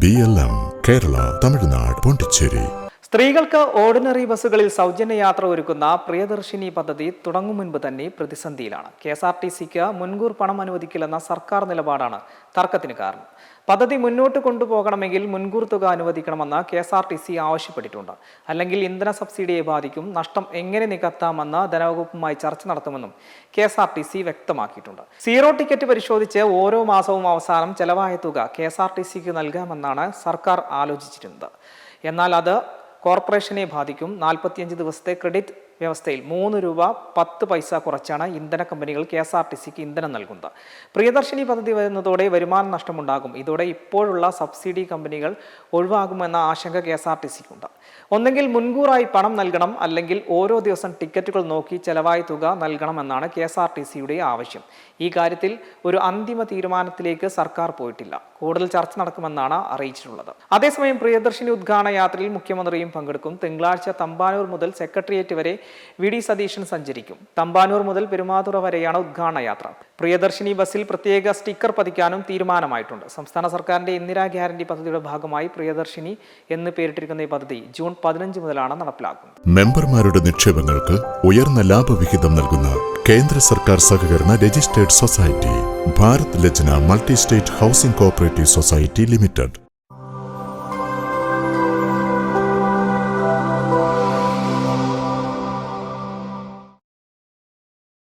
BLM Kerala, Tamil Nadu, Pondicherry. സ്ത്രീകൾക്ക് ordinary ബസ്സുകളിൽ സൗജന്യ യാത്ര ഒരുക്കുന്ന പ്രിയദർശിനി പദ്ധതി തുടങ്ങും മുൻപ് തന്നെ പ്രതിസന്ധിയിലാണ്. KSRTCക്ക് മുൻകൂർ പണം അനുവദിക്കില്ലെന്ന സർക്കാർ നിലപാടാണ് തർക്കത്തിന് കാരണം. പദ്ധതി മുന്നോട്ട് കൊണ്ടുപോകണമെങ്കിൽ മുൻകൂർ തുക അനുവദിക്കണമെന്ന് KSRTC ആവശ്യപ്പെട്ടിട്ടുണ്ട്. അല്ലെങ്കിൽ ഇന്ധന സബ്സിഡിയെ ബാധിക്കും, നഷ്ടം എങ്ങനെ നികത്താമെന്ന് ധനവകുപ്പുമായി ചർച്ച നടത്തുമെന്നും KSRTC വ്യക്തമാക്കിയിട്ടുണ്ട്. സീറോ ടിക്കറ്റ് പരിശോധിച്ച് ഓരോ മാസവും അവസാനം ചെലവായ തുക KSRTCക്ക് നൽകാമെന്നാണ് സർക്കാർ ആലോചിച്ചിരുന്നത്. എന്നാൽ അത് കോർപ്പറേഷനെ ബാധിക്കും. 45 ദിവസത്തെ ക്രെഡിറ്റ് വ്യവസ്ഥയിൽ 3 രൂപ 10 പൈസ കുറച്ചാണ് ഇന്ധന കമ്പനികൾ KSRTCക്ക് ഇന്ധനം നൽകുന്നത്. പ്രിയദർശിനി പദ്ധതി വരുന്നതോടെ വരുമാന നഷ്ടമുണ്ടാകും. ഇതോടെ ഇപ്പോഴുള്ള സബ്സിഡി കമ്പനികൾ ഒഴിവാകുമെന്ന ആശങ്ക KSRTCക്കുണ്ട്. ഒന്നെങ്കിൽ മുൻകൂറായി പണം നൽകണം, അല്ലെങ്കിൽ ഓരോ ദിവസം ടിക്കറ്റുകൾ നോക്കി ചെലവായ തുക നൽകണമെന്നാണ് KSRTCയുടെ ആവശ്യം. ഈ കാര്യത്തിൽ ഒരു അന്തിമ തീരുമാനത്തിലേക്ക് സർക്കാർ പോയിട്ടില്ല. കൂടുതൽ ചർച്ച നടക്കുമെന്നാണ് അറിയിച്ചിട്ടുള്ളത്. അതേസമയം പ്രിയദർശിനി ഉദ്ഘാടന യാത്രയിൽ മുഖ്യമന്ത്രിയും പങ്കെടുക്കും. തിങ്കളാഴ്ച തമ്പാനൂർ മുതൽ സെക്രട്ടേറിയറ്റ് വരെ VD സതീശൻ സഞ്ചരിക്കും. തമ്പാനൂർ മുതൽ പെരുമാതുറ വരെയാണ് ഉദ്ഘാടന യാത്ര. പ്രിയദർശിനി ബസ്സിൽ പ്രത്യേക സ്റ്റിക്കർ പതിക്കാനും തീരുമാനമായിട്ടുണ്ട്. സംസ്ഥാന സർക്കാരിന്റെ ഇന്ദിരാ ഗ്യാരണ്ടി പദ്ധതിയുടെ ഭാഗമായി പ്രിയദർശിനി എന്ന് പേരിട്ടിരിക്കുന്ന ഈ പദ്ധതി ജൂൺ 15 മുതലാണ് നടപ്പിലാക്കുന്നത്. മെമ്പർമാരുടെ നിക്ഷേപങ്ങൾക്ക് ഉയർന്ന ലാഭവിഹിതം നൽകുന്ന കേന്ദ്ര സർക്കാർ സഹകരണ registered society Bharat Lajna multi state housing cooperative society limited.